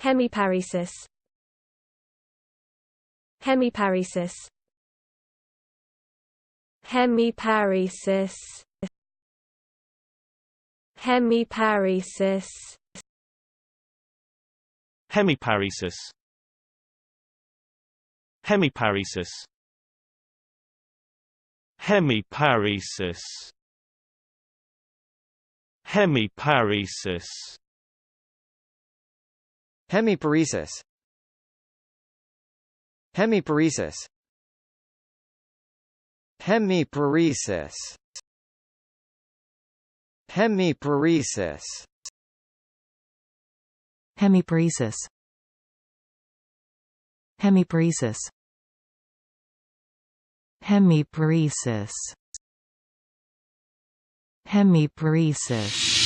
Hemiparesis. Hemiparesis. Hemiparesis. Hemiparesis. Hemiparesis. Hemiparesis. Hemiparesis. Hemiparesis. Hemiparesis. Hemiparesis. Hemiparesis. Hemiparesis. Hemiparesis. Hemiparesis. Hemiparesis. Hemiparesis.